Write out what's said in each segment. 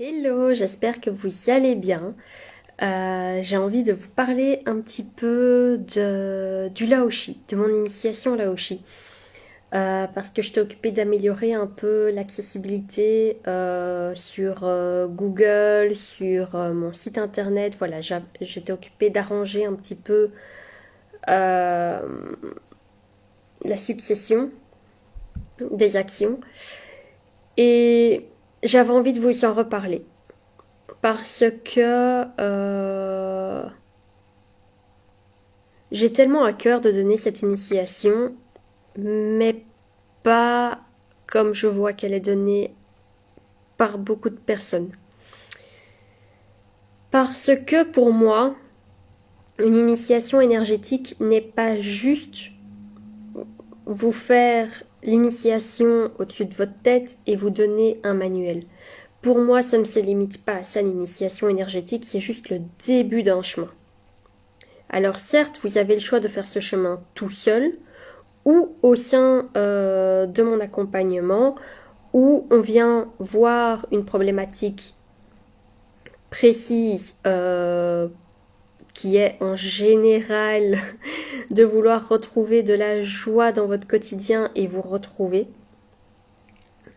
Hello, j'espère que vous allez bien. J'ai envie de vous parler un petit peu du Laoshi, de mon initiation au Laoshi. Parce que je t'ai occupée d'améliorer un peu l'accessibilité sur Google, sur mon site internet. Voilà, j'étais occupée d'arranger un petit peu euh, la succession des actions. Et j'avais envie de vous en reparler. Parce que j'ai tellement à cœur de donner cette initiation, mais pas comme je vois qu'elle est donnée par beaucoup de personnes. Parce que pour moi, une initiation énergétique n'est pas juste vous faire l'initiation au-dessus de votre tête et vous donner un manuel. Pour moi, ça ne se limite pas à ça, l'initiation énergétique, c'est juste le début d'un chemin. Alors certes, vous avez le choix de faire ce chemin tout seul, ou au sein de mon accompagnement où on vient voir une problématique précise qui est en général de vouloir retrouver de la joie dans votre quotidien et vous retrouver.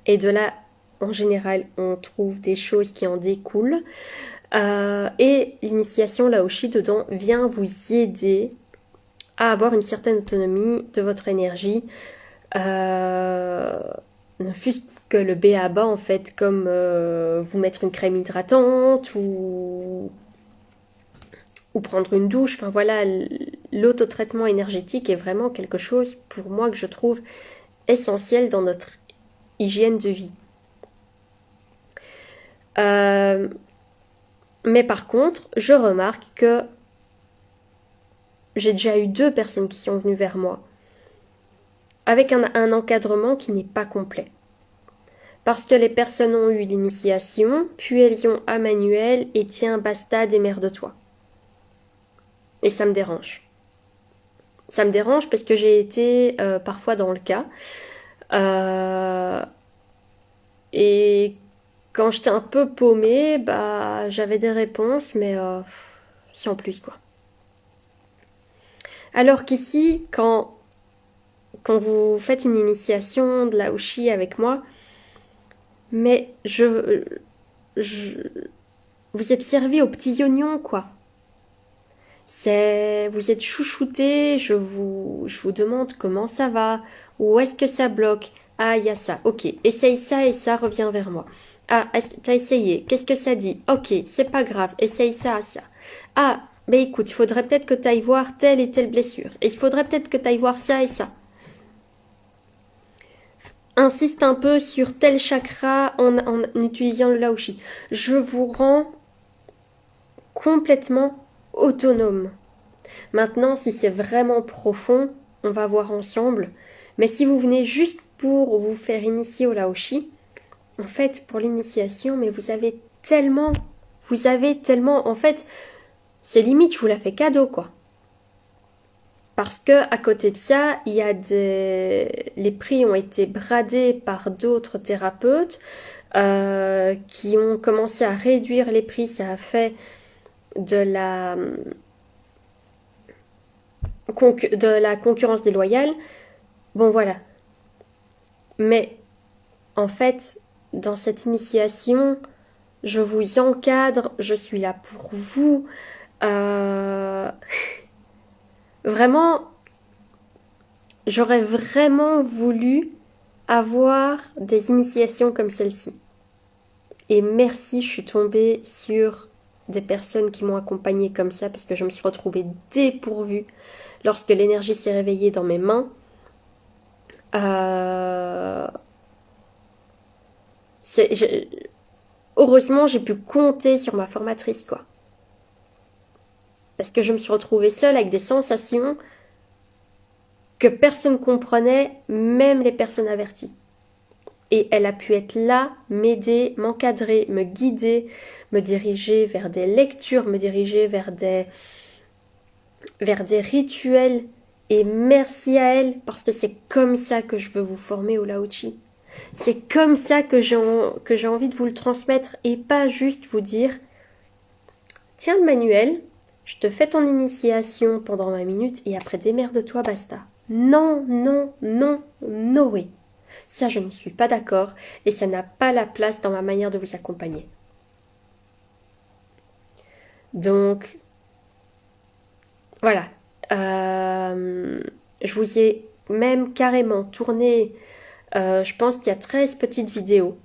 Et de là, en général, on trouve des choses qui en découlent. Et l'initiation Laoshi dedans vient vous aider à avoir une certaine autonomie de votre énergie, ne fût-ce que le B à bas en fait, comme vous mettre une crème hydratante ou prendre une douche. Enfin voilà, l'autotraitement énergétique est vraiment quelque chose pour moi que je trouve essentiel dans notre hygiène de vie. Euh, mais par contre, je remarque que j'ai déjà eu 2 personnes qui sont venues vers moi avec un encadrement qui n'est pas complet. Parce que les personnes ont eu l'initiation, puis elles ont un manuel et tiens, basta, démerde-toi. Et ça me dérange. Ça me dérange parce que j'ai été parfois dans le cas. Euh, et quand j'étais un peu paumée, bah j'avais des réponses, mais sans plus quoi. Alors qu'ici, quand vous faites une initiation de l'aoshi avec moi, mais je vous êtes servi aux petits oignons quoi. Vous êtes chouchouté, je vous demande comment ça va, où est-ce que ça bloque. Ah, il y a ça. Ok, essaye ça et ça, reviens vers moi. Ah, t'as essayé. Qu'est-ce que ça dit? Ok, c'est pas grave. Essaye ça, ça. Ah, mais écoute, il faudrait peut-être que t'ailles voir telle et telle blessure. Et il faudrait peut-être que t'ailles voir ça et ça. Insiste un peu sur tel chakra en utilisant le laoshi. Je vous rends complètement autonome. Maintenant, si c'est vraiment profond, on va voir ensemble. Mais si vous venez juste pour vous faire initier au Laoshi, en fait, pour l'initiation, mais vous avez tellement, en fait, c'est limite, je vous la fais cadeau, quoi. Parce que, à côté de ça, les prix ont été bradés par d'autres thérapeutes, qui ont commencé à réduire les prix. Ça a fait de la concurrence déloyale. Bon voilà. Mais en fait, dans cette initiation, je vous encadre, je suis là pour vous. Euh, Vraiment, j'aurais vraiment voulu avoir des initiations comme celle-ci. Et merci, je suis tombée sur des personnes qui m'ont accompagnée comme ça parce que je me suis retrouvée dépourvue lorsque l'énergie s'est réveillée dans mes mains. Euh, c'est, heureusement, j'ai pu compter sur ma formatrice, quoi. Parce que je me suis retrouvée seule avec des sensations que personne comprenait, même les personnes averties. Et elle a pu être là, m'aider, m'encadrer, me guider, me diriger vers des lectures, me diriger vers des rituels. Et merci à elle, parce que c'est comme ça que je veux vous former au Lao-Chi. C'est comme ça que j'ai envie de vous le transmettre et pas juste vous dire tiens le manuel, je te fais ton initiation pendant 20 minutes et après démerde-toi, basta. Non, non, non, no way. Ça, je ne suis pas d'accord et ça n'a pas la place dans ma manière de vous accompagner. Donc, voilà. Je vous ai même carrément tourné, je pense qu'il y a 13 petites vidéos.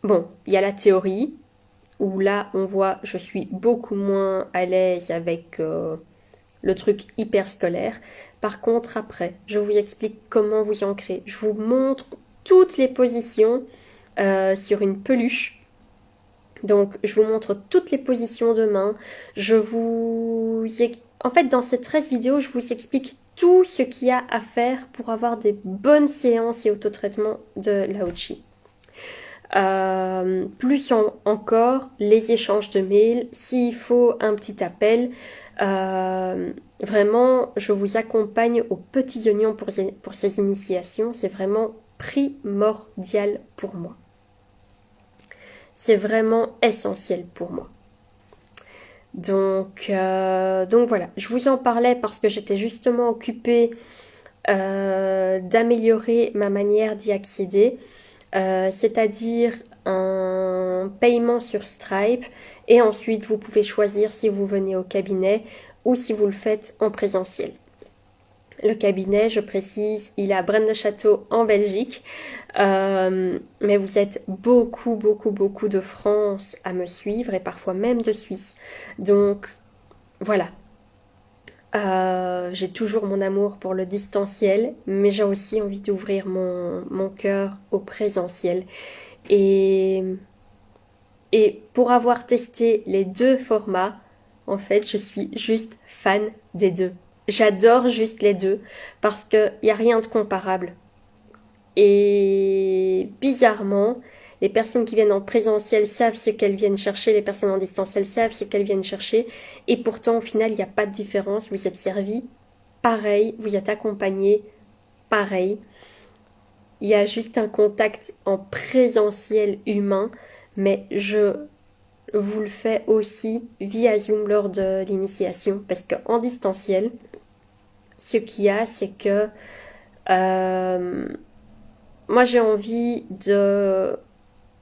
Bon, il y a la théorie, où là, on voit, je suis beaucoup moins à l'aise avec le truc hyper scolaire. Par contre, après, je vous explique comment vous ancrer. Je vous montre toutes les positions sur une peluche. Donc, je vous montre toutes les positions de main. En fait, dans ces 13 vidéos, je vous explique tout ce qu'il y a à faire pour avoir des bonnes séances et autotraitements de Lao-Chi. Plus encore, les échanges de mails, s'il faut un petit appel. Vraiment, je vous accompagne aux petits oignons pour ces initiations. C'est vraiment primordial pour moi. C'est vraiment essentiel pour moi. Donc voilà, je vous en parlais parce que j'étais justement occupée d'améliorer ma manière d'y accéder, c'est-à-dire un paiement sur Stripe et ensuite vous pouvez choisir si vous venez au cabinet ou si vous le faites en présentiel. Le cabinet, je précise, il est à Braine-le-Château en Belgique, mais vous êtes beaucoup de France à me suivre et parfois même de Suisse. Donc voilà, j'ai toujours mon amour pour le distanciel, mais j'ai aussi envie d'ouvrir mon cœur au présentiel. Et pour avoir testé les deux formats, en fait, je suis juste fan des deux. J'adore juste les deux parce qu'il n'y a rien de comparable. Et bizarrement, les personnes qui viennent en présentiel savent ce qu'elles viennent chercher, les personnes en distanciel savent ce qu'elles viennent chercher. Et pourtant, au final, il n'y a pas de différence. Vous êtes servi pareil, vous êtes accompagné pareil. Il y a juste un contact en présentiel humain, mais je vous le fais aussi via Zoom lors de l'initiation parce qu'en distanciel, ce qu'il y a, c'est que moi j'ai envie de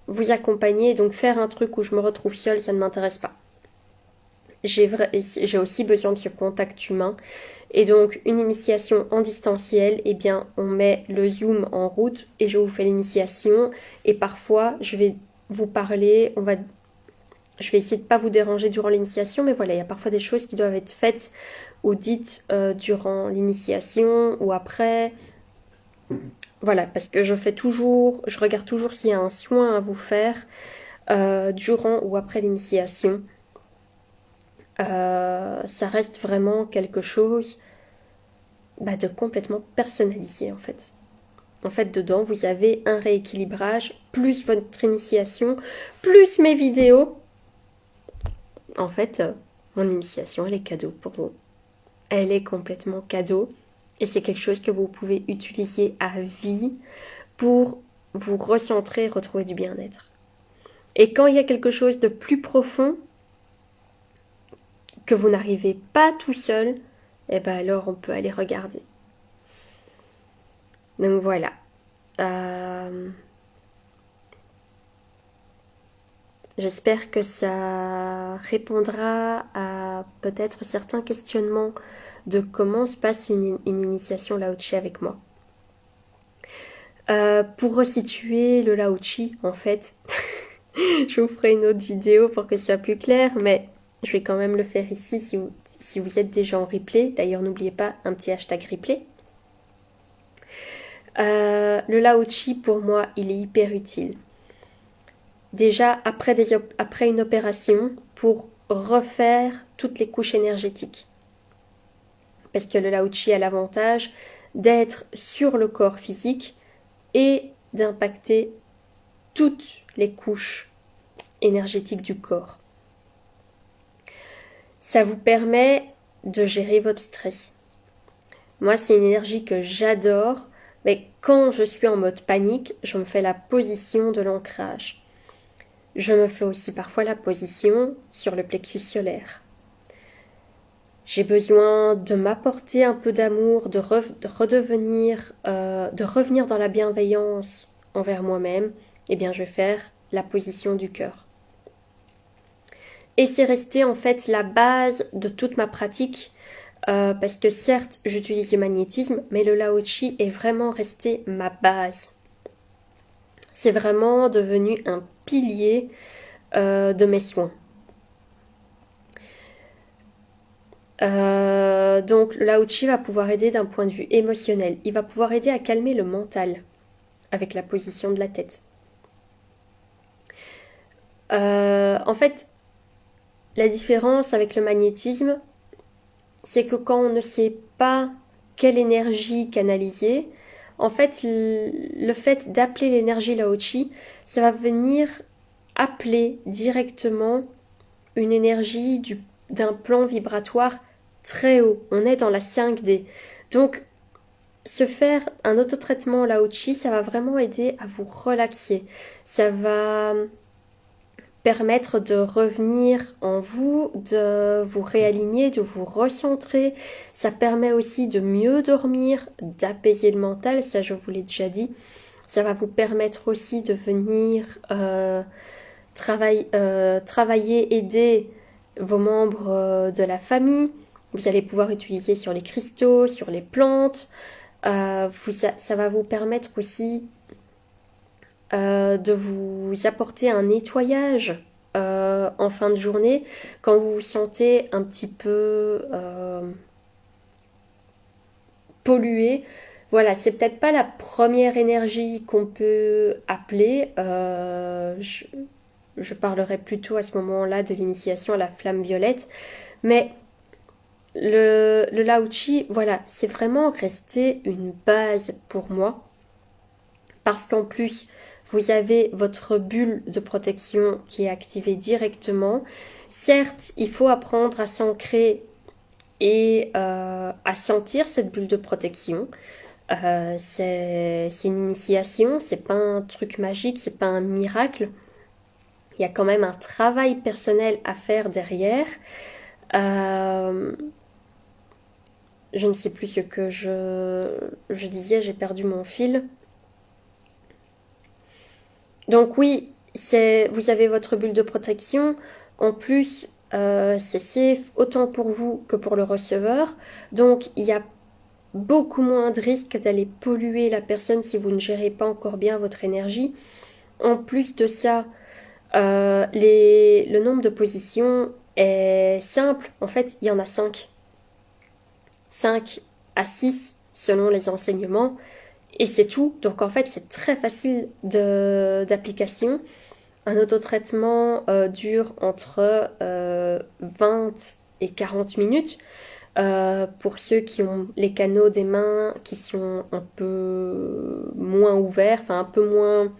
vous accompagner, donc faire un truc où je me retrouve seule, ça ne m'intéresse pas. J'ai aussi besoin de ce contact humain. Et donc, une initiation en distanciel, eh bien, on met le Zoom en route et je vous fais l'initiation. Et parfois, je vais vous parler, je vais essayer de ne pas vous déranger durant l'initiation, mais voilà, il y a parfois des choses qui doivent être faites ou dites durant l'initiation ou après. Voilà, parce que je regarde toujours s'il y a un soin à vous faire durant ou après l'initiation. Ça reste vraiment quelque chose de complètement personnalisé en fait. En fait, dedans, vous avez un rééquilibrage, plus votre initiation, plus mes vidéos. En fait, mon initiation, elle est cadeau pour vous. Elle est complètement cadeau. Et c'est quelque chose que vous pouvez utiliser à vie pour vous recentrer et retrouver du bien-être. Et quand il y a quelque chose de plus profond, que vous n'arrivez pas tout seul, eh ben alors on peut aller regarder. Donc voilà. J'espère que ça répondra à peut-être certains questionnements de comment se passe une initiation Lao-Chi avec moi. Pour resituer le Lao-Chi, en fait, je vous ferai une autre vidéo pour que ce soit plus clair, mais je vais quand même le faire ici si vous êtes déjà en replay. D'ailleurs, n'oubliez pas un petit hashtag replay. Le Lao-Chi, pour moi, il est hyper utile. Déjà, après une opération, pour refaire toutes les couches énergétiques. Parce que le Lao-Chi a l'avantage d'être sur le corps physique et d'impacter toutes les couches énergétiques du corps. Ça vous permet de gérer votre stress. Moi, c'est une énergie que j'adore Mais quand je suis en mode panique, je me fais la position de l'ancrage. Je me fais aussi parfois la position sur le plexus solaire. J'ai besoin de m'apporter un peu d'amour, de revenir dans la bienveillance envers moi-même. Eh bien, je vais faire la position du cœur. Et c'est resté en fait la base de toute ma pratique, parce que certes, j'utilise le magnétisme, mais le Lao-Chi est vraiment resté ma base. C'est vraiment devenu un pilier de mes soins. Donc le Lao-Chi va pouvoir aider d'un point de vue émotionnel. Il va pouvoir aider à calmer le mental avec la position de la tête. En fait, la différence avec le magnétisme, c'est que quand on ne sait pas quelle énergie canaliser, en fait, le fait d'appeler l'énergie Lao-Chi, ça va venir appeler directement une énergie d'un plan vibratoire très haut. On est dans la 5D. Donc, se faire un autotraitement Lao-Chi, ça va vraiment aider à vous relaxer. Ça va permettre de revenir en vous, de vous réaligner, de vous recentrer. Ça permet aussi de mieux dormir, d'apaiser le mental, ça je vous l'ai déjà dit. Ça va vous permettre aussi de venir travailler, aider vos membres de la famille. Vous allez pouvoir utiliser sur les cristaux, sur les plantes. Ça va vous permettre aussi de vous apporter un nettoyage en fin de journée quand vous vous sentez un petit peu pollué. Voilà, c'est peut-être pas la première énergie qu'on peut appeler. Je parlerai plutôt à ce moment-là de l'initiation à la flamme violette. Mais le Lao-Chi, voilà, c'est vraiment resté une base pour moi. Parce qu'en plus, vous avez votre bulle de protection qui est activée directement. Certes, il faut apprendre à s'ancrer et à sentir cette bulle de protection. C'est une initiation, c'est pas un truc magique, c'est pas un miracle. Il y a quand même un travail personnel à faire derrière. Je ne sais plus ce que je disais, j'ai perdu mon fil. Donc oui, vous avez votre bulle de protection. En plus, c'est safe autant pour vous que pour le receveur. Donc il y a beaucoup moins de risques d'aller polluer la personne si vous ne gérez pas encore bien votre énergie. En plus de ça, le nombre de positions est simple. En fait, il y en a 5. 5 à 6 selon les enseignements. Et c'est tout. Donc en fait, c'est très facile d'application. Un autotraitement dure entre 20 et 40 minutes. Pour ceux qui ont les canaux des mains qui sont un peu moins ouverts, enfin un peu moins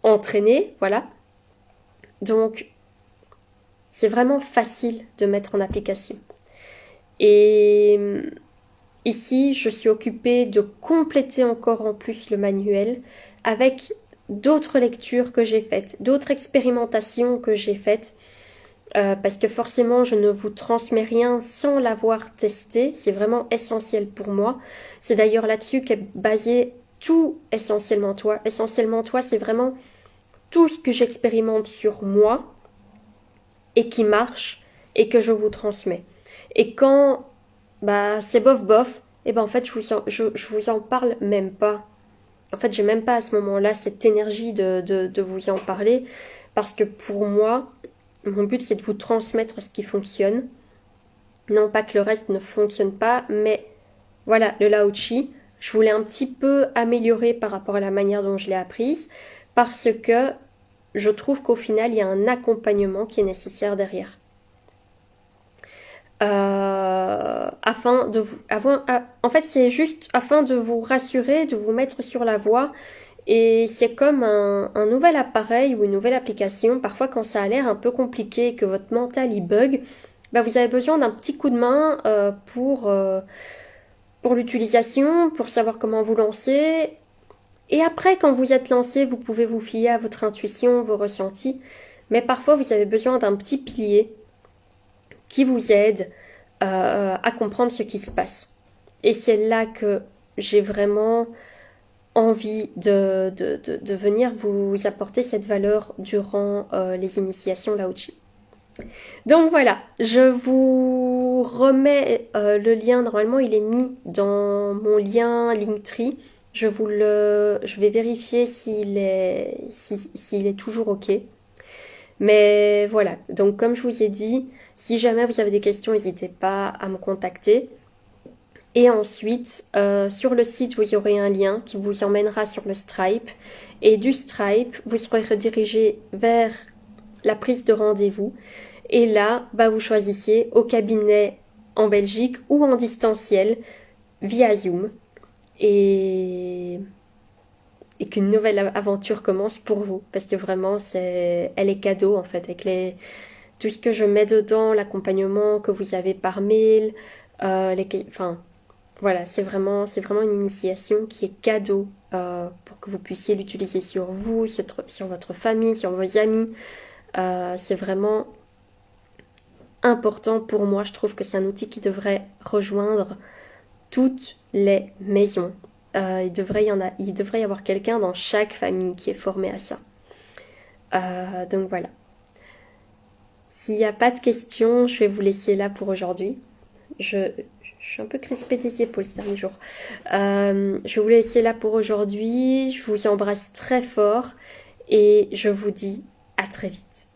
entraînés, voilà. Donc, c'est vraiment facile de mettre en application. Et ici, je suis occupée de compléter encore en plus le manuel avec d'autres lectures que j'ai faites, d'autres expérimentations que j'ai faites, parce que forcément, je ne vous transmets rien sans l'avoir testé. C'est vraiment essentiel pour moi. C'est d'ailleurs là-dessus qu'est basé tout Essentiellement Toi. Essentiellement Toi, c'est vraiment tout ce que j'expérimente sur moi et qui marche et que je vous transmets. Et quand c'est bof, et en fait je vous en parle même pas. En fait, j'ai même pas à ce moment-là cette énergie de vous en parler, parce que pour moi, mon but c'est de vous transmettre ce qui fonctionne. Non pas que le reste ne fonctionne pas, mais voilà, le Lao-Chi, je voulais un petit peu améliorer par rapport à la manière dont je l'ai apprise, parce que je trouve qu'au final, il y a un accompagnement qui est nécessaire derrière. En fait, c'est juste afin de vous rassurer, de vous mettre sur la voie. Et c'est comme un nouvel appareil ou une nouvelle application. Parfois, quand ça a l'air un peu compliqué, que votre mental y bug, vous avez besoin d'un petit coup de main pour l'utilisation, pour savoir comment vous lancer. Et après, quand vous êtes lancé, vous pouvez vous fier à votre intuition, vos ressentis. Mais parfois, vous avez besoin d'un petit pilier qui vous aide à comprendre ce qui se passe. Et c'est là que j'ai vraiment envie de venir vous apporter cette valeur durant les initiations Lao-Chi. Donc voilà, je vous remets le lien, normalement il est mis dans mon lien Linktree. Je vais vérifier s'il est toujours OK. Mais voilà, donc comme je vous ai dit, si jamais vous avez des questions, n'hésitez pas à me contacter. Et ensuite, sur le site, vous aurez un lien qui vous emmènera sur le Stripe. Et du Stripe, vous serez redirigé vers la prise de rendez-vous. Et là, vous choisissez au cabinet en Belgique ou en distanciel via Zoom. Et qu'une nouvelle aventure commence pour vous. Parce que vraiment, elle est cadeau en fait. Avec tout ce que je mets dedans, l'accompagnement que vous avez par mail, voilà, c'est vraiment une initiation qui est cadeau pour que vous puissiez l'utiliser sur vous, sur votre famille, sur vos amis. C'est vraiment important pour moi. Je trouve que c'est un outil qui devrait rejoindre toutes les maisons. Il devrait y avoir quelqu'un dans chaque famille qui est formé à ça. Donc voilà. S'il n'y a pas de questions, je vais vous laisser là pour aujourd'hui. Je suis un peu crispée des épaules ces derniers jours. Je vais vous laisser là pour aujourd'hui. Je vous embrasse très fort et je vous dis à très vite.